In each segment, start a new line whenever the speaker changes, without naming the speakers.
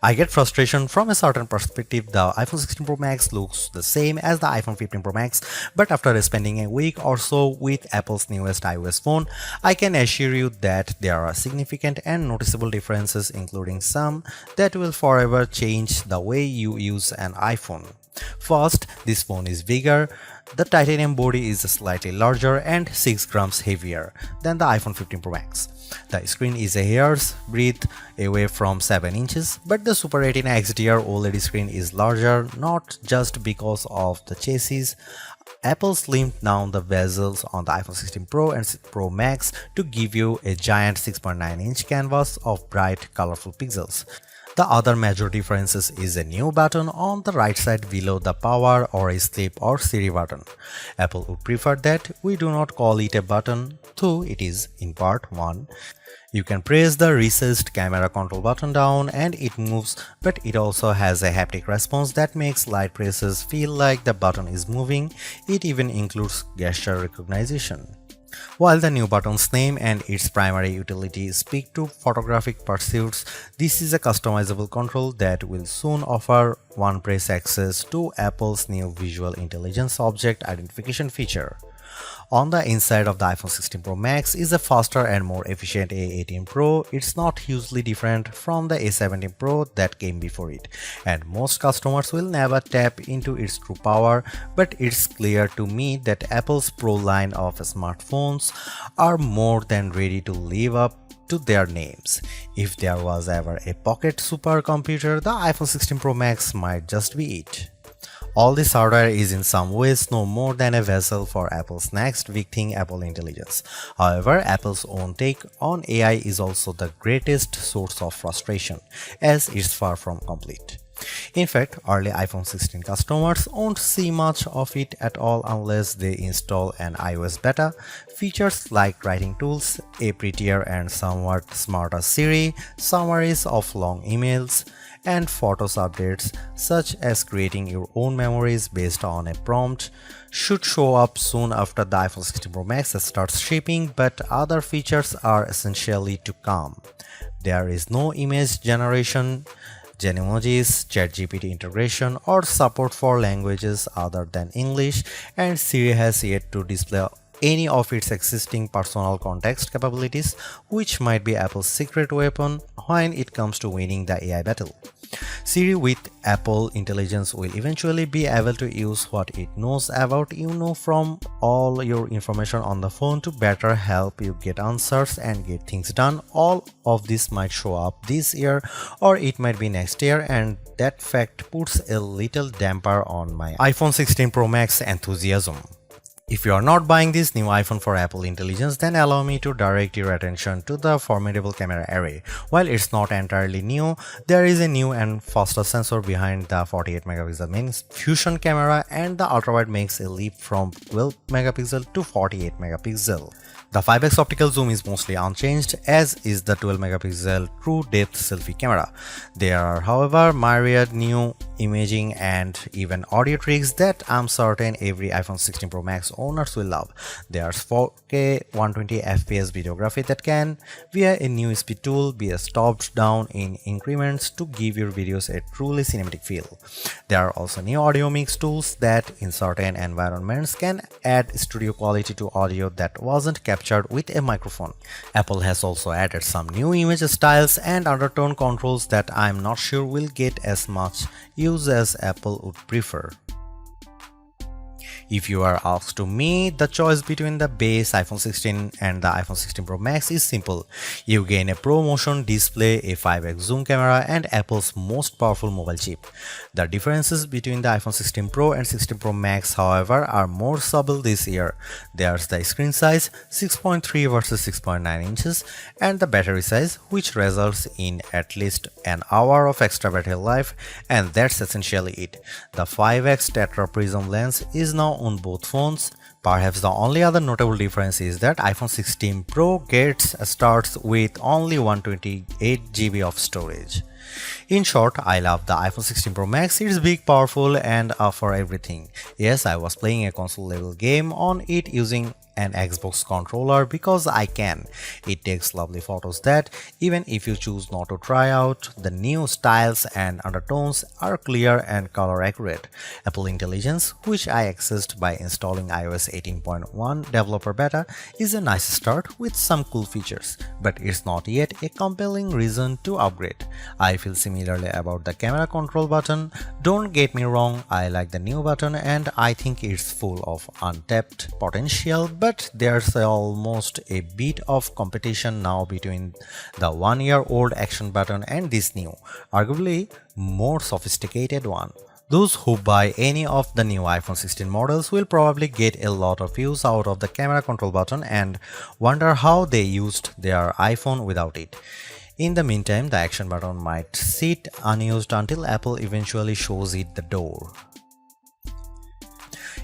I get frustration from a certain perspective. The iPhone 16 Pro Max looks the same as the iPhone 15 Pro Max, but after spending a week or so with Apple's newest iOS phone, I can assure you that there are significant and noticeable differences, including some that will forever change the way you use an iPhone. First, this phone is bigger. The titanium body is slightly larger and 6 grams heavier than the iPhone 15 Pro Max. The screen is a hair's breadth away from 7 inches, but the Super Retina XDR OLED screen is larger not just because of the chassis. Apple slimmed down the bezels on the iPhone 16 Pro and Pro Max to give you a giant 6.9-inch canvas of bright, colorful pixels. The other major difference is a new button on the right side below the power or sleep or Siri button. Apple would prefer that we do not call it a button, though it is in part 1. You can press the recessed camera control button down and it moves, but it also has a haptic response that makes light presses feel like the button is moving. It even includes gesture recognition. While the new button's name and its primary utility speak to photographic pursuits, this is a customizable control that will soon offer one-press access to Apple's new Visual Intelligence Object Identification feature. On the inside of the iPhone 16 Pro Max is a faster and more efficient A18 Pro. It's not hugely different from the A17 Pro that came before it, and most customers will never tap into its true power, but it's clear to me that Apple's Pro line of smartphones are more than ready to live up to their names. If there was ever a pocket supercomputer, the iPhone 16 Pro Max might just be it. All this hardware is in some ways no more than a vessel for Apple's next big thing, Apple Intelligence. However, Apple's own take on AI is also the greatest source of frustration, as it's far from complete. In fact, early iPhone 16 customers won't see much of it at all unless they install an iOS beta. Features like writing tools, a prettier and somewhat smarter Siri, summaries of long emails, and Photos updates such as creating your own memories based on a prompt should show up soon after the iPhone 16 Pro Max starts shipping, but other features are essentially to come. There is no image generation, Genemojis, ChatGPT integration, or support for languages other than English, and Siri has yet to display any of its existing personal context capabilities, which might be Apple's secret weapon when it comes to winning the AI battle. Siri with Apple Intelligence will eventually be able to use what it knows about you from all your information on the phone to better help you get answers and get things done. All of this might show up this year or it might be next year, and that fact puts a little damper on my iPhone 16 Pro Max enthusiasm. If you are not buying this new iPhone for Apple Intelligence, then allow me to direct your attention to the formidable camera array. While it's not entirely new, there is a new and faster sensor behind the 48 megapixel main fusion camera, and the ultrawide makes a leap from 12 megapixel to 48 megapixel. The 5x optical zoom is mostly unchanged, as is the 12 megapixel true depth selfie camera. There are, however, myriad new imaging and even audio tricks that I'm certain every iPhone 16 Pro Max owners will love. There's 4K 120fps videography that can, via a new speed tool, be stopped down in increments to give your videos a truly cinematic feel. There are also new audio mix tools that, in certain environments, can add studio quality to audio that wasn't captured with a microphone. Apple has also added some new image styles and undertone controls that I'm not sure will get as much use as Apple would prefer. If you are asked to me, the choice between the base iPhone 16 and the iPhone 16 Pro Max is simple. You gain a ProMotion display, a 5x zoom camera, and Apple's most powerful mobile chip. The differences between the iPhone 16 Pro and 16 Pro Max, however, are more subtle this year. There's the screen size, 6.3 versus 6.9 inches, and the battery size, which results in at least an hour of extra battery life, and that's essentially it. The 5x Tetra Prism lens is now on both phones. Perhaps the only other notable difference is that iPhone 16 Pro starts with only 128GB of storage. In short, I love the iPhone 16 Pro Max. It's big, powerful, and for everything. Yes, I was playing a console level game on it using an Xbox controller because I can. It takes lovely photos that, even if you choose not to try out, the new styles and undertones are clear and color accurate. Apple Intelligence, which I accessed by installing iOS 18.1 developer beta, is a nice start with some cool features, but it's not yet a compelling reason to upgrade. I feel similarly about the camera control button. Don't get me wrong, I like the new button and I think it's full of untapped potential, but there's almost a bit of competition now between the 1-year-old action button and this new, arguably more sophisticated one. Those who buy any of the new iPhone 16 models will probably get a lot of use out of the camera control button and wonder how they used their iPhone without it. In the meantime, the action button might sit unused until Apple eventually shows it the door.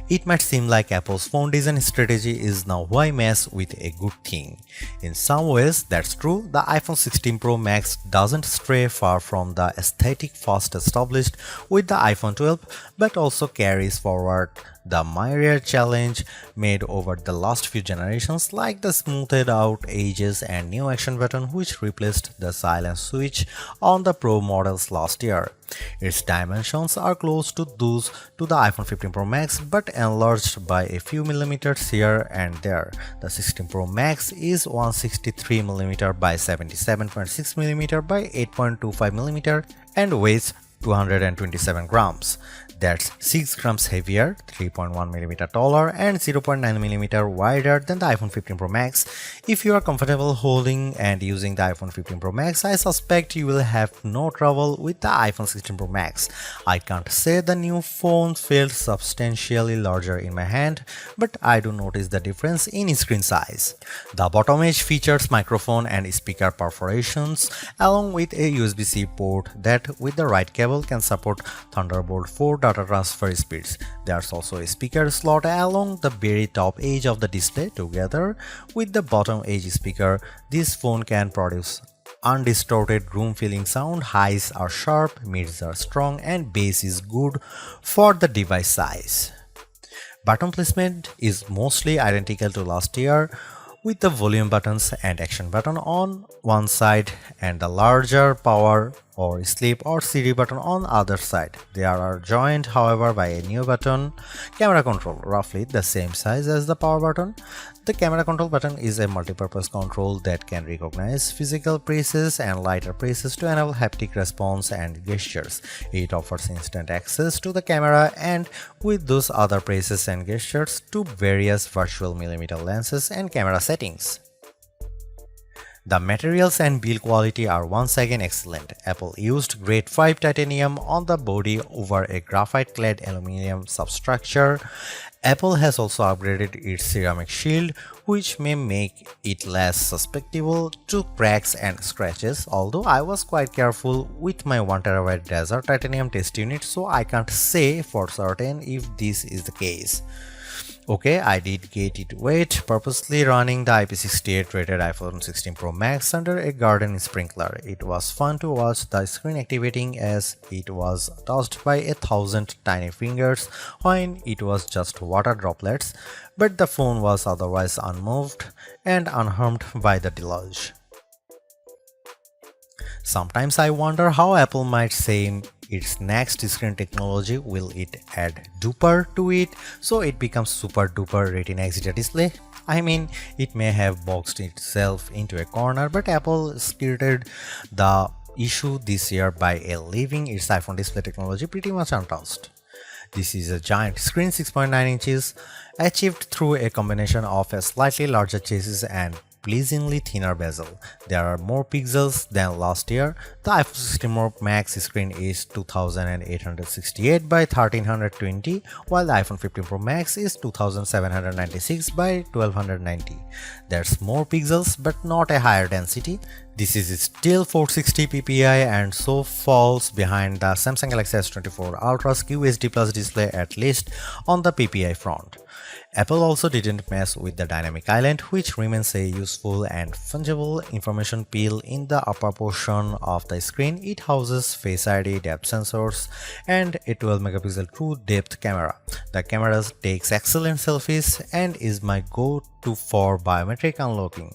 It might seem like Apple's phone design strategy is now why mess with a good thing. In some ways, that's true. The iPhone 16 Pro Max doesn't stray far from the aesthetic first established with the iPhone 12, but also carries forward the myriad challenge made over the last few generations, like the smoothed out edges and new action button which replaced the silent switch on the Pro models last year. Its dimensions are close to those to the iPhone 15 Pro Max but enlarged by a few millimeters here and there. The 16 Pro Max is 163mm by 77.6mm by 8.25mm and weighs 227 grams. That's 6 grams heavier, 3.1mm taller, and 0.9mm wider than the iPhone 15 Pro Max. If you are comfortable holding and using the iPhone 15 Pro Max, I suspect you will have no trouble with the iPhone 16 Pro Max. I can't say the new phone felt substantially larger in my hand, but I do notice the difference in screen size. The bottom edge features microphone and speaker perforations, along with a USB-C port that, with the right cable, can support Thunderbolt 4 data transfer speeds. There's also a speaker slot along the very top edge of the display. Together with the bottom edge speaker, this phone can produce undistorted room-filling sound. Highs are sharp, mids are strong, and bass is good for the device size. Button placement is mostly identical to last year, with the volume buttons and action button on one side and the larger power or sleep or Siri button on other side. They are joined, however, by a new button, camera control, roughly the same size as the power button. The camera control button is a multi-purpose control that can recognize physical presses and lighter presses to enable haptic response and gestures. It offers instant access to the camera and with those other presses and gestures to various virtual millimeter lenses and camera settings. The materials and build quality are once again excellent. Apple used grade 5 titanium on the body over a graphite-clad aluminum substructure. Apple has also upgraded its ceramic shield, which may make it less susceptible to cracks and scratches, although I was quite careful with my 1TB desert titanium test unit, so I can't say for certain if this is the case. Okay, I did get it wet, purposely running the IP68 rated iPhone 16 Pro Max under a garden sprinkler. It was fun to watch the screen activating as it was touched by 1,000 tiny fingers when it was just water droplets, but the phone was otherwise unmoved and unharmed by the deluge. Sometimes I wonder how Apple might say its next screen technology. Will it add duper to it so it becomes super duper Retina XDR display? I mean, it may have boxed itself into a corner, but Apple skirted the issue this year by leaving its iPhone display technology pretty much untouched. This is a giant screen, 6.9 inches, achieved through a combination of a slightly larger chassis and pleasingly thinner bezel. There are more pixels than last year. The iPhone 16 Pro Max screen is 2868 by 1320, while the iPhone 15 Pro Max is 2796 by 1290. There's more pixels but not a higher density. This is still 460 ppi and so falls behind the Samsung Galaxy S24 Ultra's QHD Plus display, at least on the ppi front. Apple also didn't mess with the dynamic island, which remains a useful and fungible information peel in the upper portion of the screen. It houses Face ID, depth sensors, and a 12 megapixel true depth camera. The camera takes excellent selfies and is my go-to for biometric unlocking.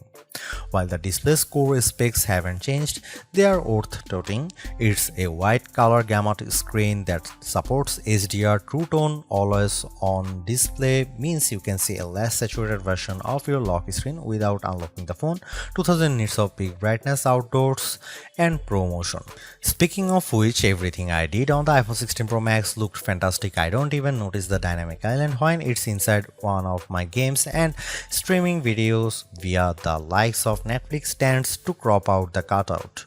While the display's core specs haven't changed, they are worth noting. It's a white color gamut screen that supports HDR. True Tone always on display means you can see a less saturated version of your lock screen without unlocking the phone. 2000 nits of peak brightness outdoors and Pro Motion. Speaking of which, everything I did on the iPhone 16 Pro Max looked fantastic. I don't even notice the dynamic island when it's inside one of my games, and streaming videos via the likes of Netflix tends to crop out the cutout.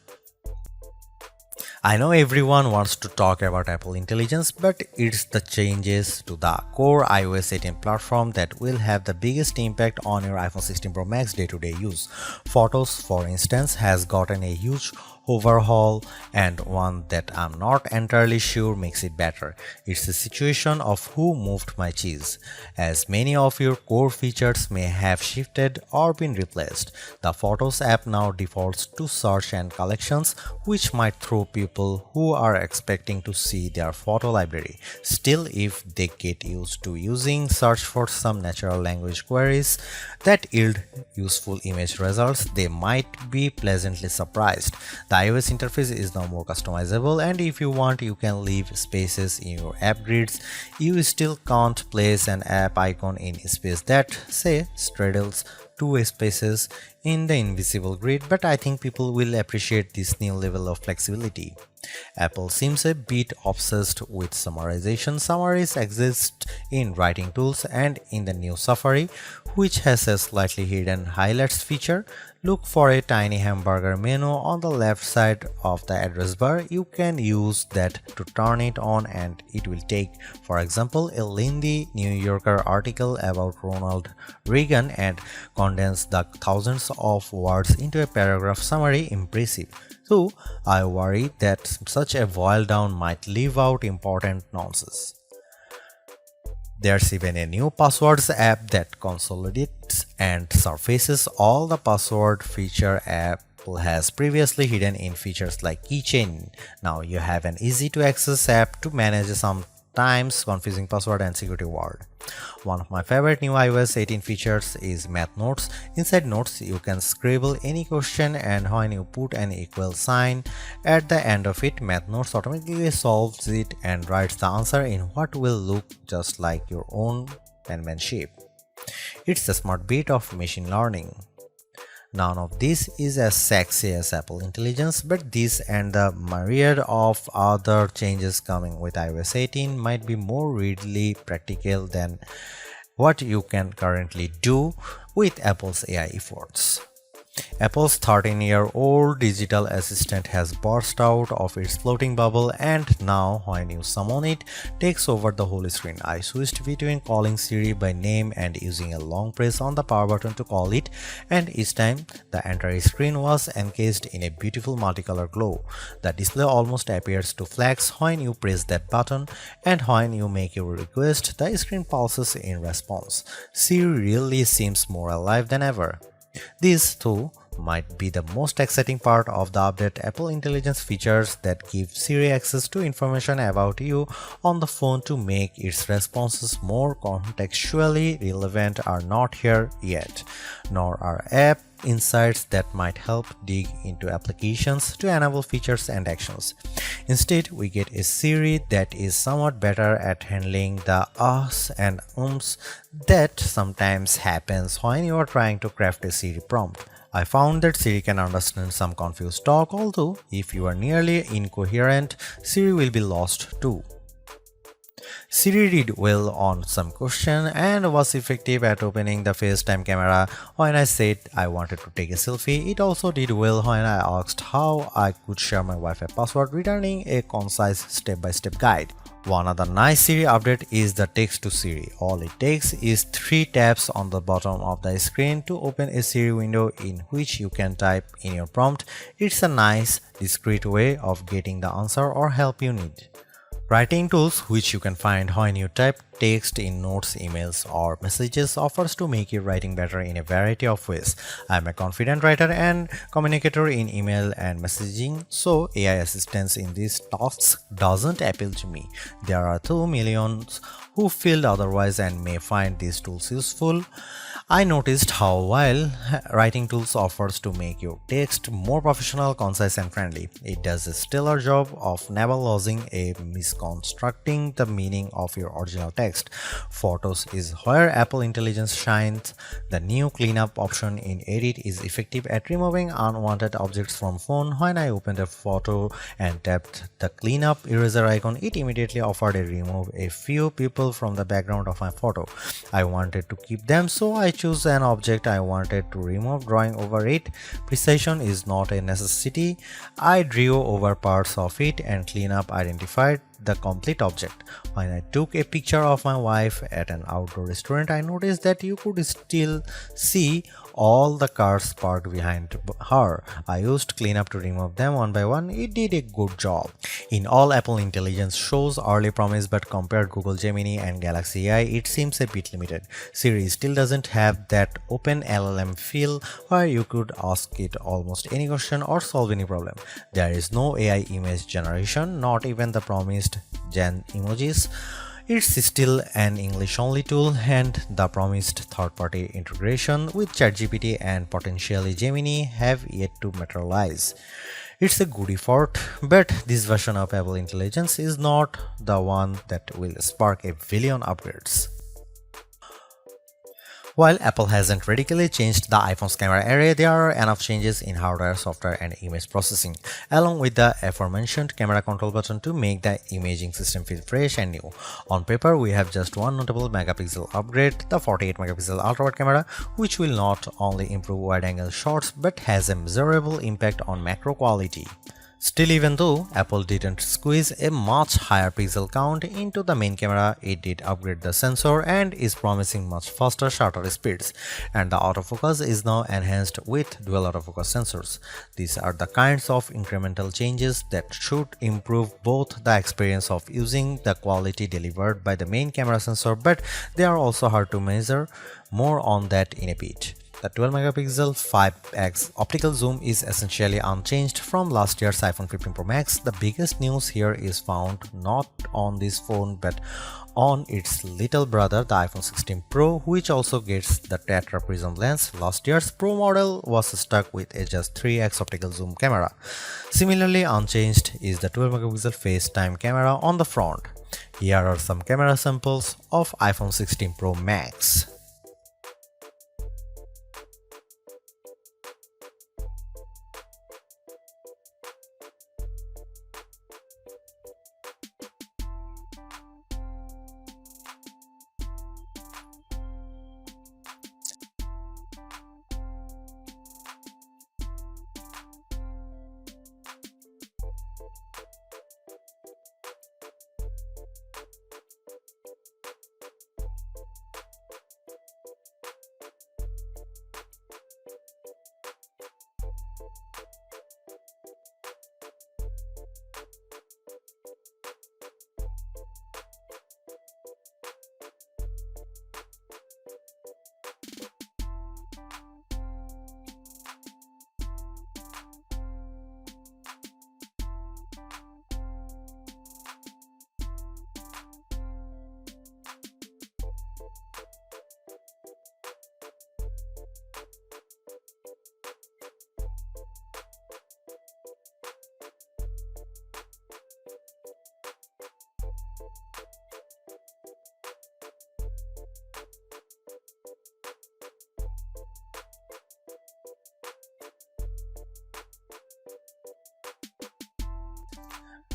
I know everyone wants to talk about Apple Intelligence, but it's the changes to the core iOS 18 platform that will have the biggest impact on your iPhone 16 Pro Max day-to-day use. Photos, for instance, has gotten a huge overhaul, and one that I'm not entirely sure makes it better. It's a situation of who moved my cheese, as many of your core features may have shifted or been replaced. The Photos app now defaults to search and collections, which might throw people who are expecting to see their photo library. Still, if they get used to using search for some natural language queries that yield useful image results, they might be pleasantly surprised. The iOS interface is now more customizable, and if you want, you can leave spaces in your app grids. You still can't place an app icon in space that, say, straddles two spaces in the invisible grid, but I think people will appreciate this new level of flexibility. Apple seems a bit obsessed with summarization. Summaries exist in writing tools and in the new Safari, which has a slightly hidden highlights feature. Look for a tiny hamburger menu on the left side of the address bar. You can use that to turn it on, and it will take, for example, a lengthy New Yorker article about Ronald Reagan and condense the thousands of words into a paragraph summary. Impressive. So, I worry that such a boil down might leave out important nonsense. There's even a new passwords app that consolidates and surfaces all the password feature Apple has previously hidden in features like keychain. Now you have an easy to access app to manage sometimes confusing password and security word. One of my favorite new iOS 18 features is Math Notes. Inside Notes, you can scribble any question, and when you put an equal sign at the end of it, Math Notes automatically solves it and writes the answer in what will look just like your own penmanship. It's a smart bit of machine learning. None of this is as sexy as Apple Intelligence, but this and the myriad of other changes coming with iOS 18 might be more readily practical than what you can currently do with Apple's AI efforts. Apple's 13-year-old digital assistant has burst out of its floating bubble, and now when you summon it, takes over the whole screen. I switched between calling Siri by name and using a long press on the power button to call it, and each time the entire screen was encased in a beautiful multicolor glow. The display almost appears to flash when you press that button, and when you make your request, the screen pulses in response. Siri really seems more alive than ever. This, too, might be the most exciting part of the update. Apple Intelligence features that give Siri access to information about you on the phone to make its responses more contextually relevant are not here yet, nor are app insights that might help dig into applications to enable features and actions. Instead, we get a Siri that is somewhat better at handling the ahs and ums that sometimes happens when you are trying to craft a Siri prompt. I found that Siri can understand some confused talk, although if you are nearly incoherent, Siri will be lost too. Siri did well on some question and was effective at opening the FaceTime camera when I said I wanted to take a selfie. It also did well when I asked how I could share my Wi-Fi password, returning a concise step-by-step guide. One other nice Siri update is the text to Siri. All it takes is 3 taps on the bottom of the screen to open a Siri window in which you can type in your prompt. It's a nice, discreet way of getting the answer or help you need. Writing tools, which you can find when you type text in notes, emails, or messages, offers to make your writing better in a variety of ways. I'm a confident writer and communicator in email and messaging, so AI assistance in these tasks doesn't appeal to me. There are 2 millions who feel otherwise and may find these tools useful. I noticed how while writing tools offers to make your text more professional, concise and friendly, it does a stellar job of never losing a misconstructing the meaning of your original text. Photos is where Apple Intelligence shines. The new cleanup option in Edit is effective at removing unwanted objects from phone. When I opened a photo and tapped the cleanup eraser icon, it immediately offered to remove a few people from the background of my photo. I wanted to keep them, so I choose an object I wanted to remove, drawing over it. Precision is not a necessity. I drew over parts of it and cleanup identified the complete object. When I took a picture of my wife at an outdoor restaurant, I noticed that you could still see all the cars parked behind her. I used cleanup to remove them one by one. It did a good job. In all, Apple Intelligence shows early promise, but compared Google Gemini and Galaxy AI, it seems a bit limited. Siri still doesn't have that open LLM feel where you could ask it almost any question or solve any problem. There is no AI image generation, not even the promised Gen emojis. It's still an English-only tool, and the promised third-party integration with ChatGPT and potentially Gemini have yet to materialize. It's a good effort, but this version of Apple Intelligence is not the one that will spark a billion upgrades. While Apple hasn't radically changed the iPhone's camera array, there are enough changes in hardware, software, and image processing, along with the aforementioned camera control button to make the imaging system feel fresh and new. On paper, we have just one notable megapixel upgrade, the 48 megapixel ultra-wide camera, which will not only improve wide-angle shots but has a measurable impact on macro quality. Still, even though Apple didn't squeeze a much higher pixel count into the main camera, it did upgrade the sensor and is promising much faster shutter speeds, and the autofocus is now enhanced with dual autofocus sensors. These are the kinds of incremental changes that should improve both the experience of using the quality delivered by the main camera sensor, but they are also hard to measure. More on that in a bit. The 12 megapixel 5x optical zoom is essentially unchanged from last year's iPhone 15 Pro Max. The biggest news here is found not on this phone but on its little brother, the iPhone 16 Pro, which also gets the tetra prism lens. Last year's Pro model was stuck with a just 3x optical zoom camera. Similarly unchanged is the 12 megapixel FaceTime camera on the front. Here are some camera samples of iPhone 16 Pro Max.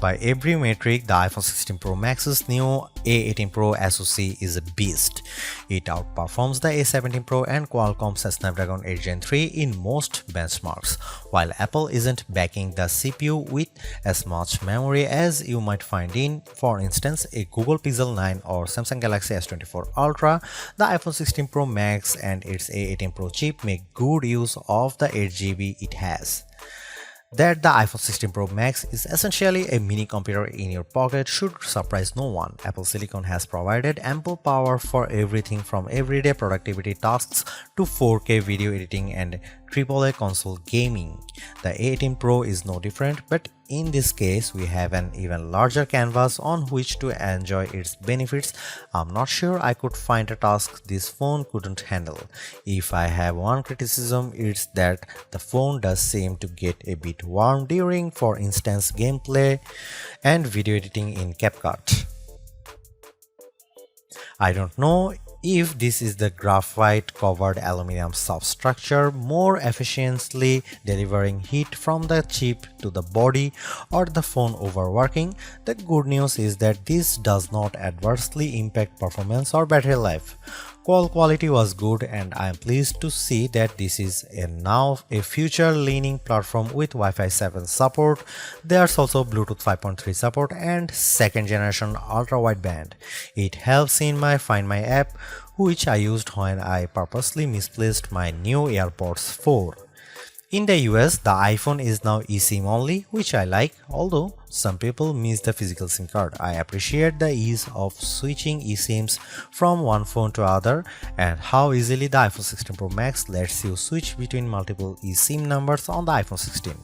By every metric, the iPhone 16 Pro Max's new A18 Pro SoC is a beast. It outperforms the A17 Pro and Qualcomm's Snapdragon 8 Gen 3 in most benchmarks, while Apple isn't backing the CPU with as much memory as you might find in, for instance, a Google Pixel 9 or Samsung Galaxy S24 Ultra. The iPhone 16 Pro Max and its A18 Pro chip make good use of the 8GB it has. That the iPhone 16 Pro Max is essentially a mini computer in your pocket should surprise no one. Apple Silicon has provided ample power for everything from everyday productivity tasks to 4K video editing and AAA console gaming. The A18 Pro is no different, but in this case, we have an even larger canvas on which to enjoy its benefits. I'm not sure I could find a task this phone couldn't handle. If I have one criticism, it's that the phone does seem to get a bit warm during, for instance, gameplay and video editing in CapCut. I don't know if this is the graphite covered aluminum substructure more efficiently delivering heat from the chip to the body or the phone overworking. The good news is that this does not adversely impact performance or battery life. Call quality was good, and I am pleased to see that this is now a future-leaning platform with Wi-Fi 7 support. There's also Bluetooth 5.3 support and second-generation ultra-wideband. It helps in my Find My app, which I used when I purposely misplaced my new AirPods 4. In the US, the iPhone is now eSIM only, which I like, although some people miss the physical SIM card. I appreciate the ease of switching eSIMs from one phone to other and how easily the iPhone 16 Pro Max lets you switch between multiple eSIM numbers on the iPhone 16.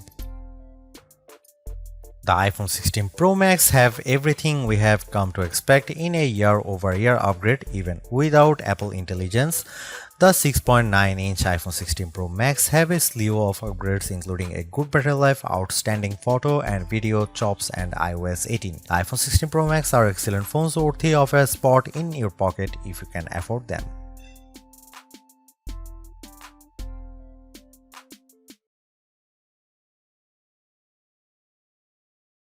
The iPhone 16 Pro Max have everything we have come to expect in a year-over-year upgrade even without Apple Intelligence. The 6.9-inch iPhone 16 Pro Max have a slew of upgrades including a good battery life, outstanding photo and video chops and iOS 18. The iPhone 16 Pro Max are excellent phones worthy of a spot in your pocket if you can afford them.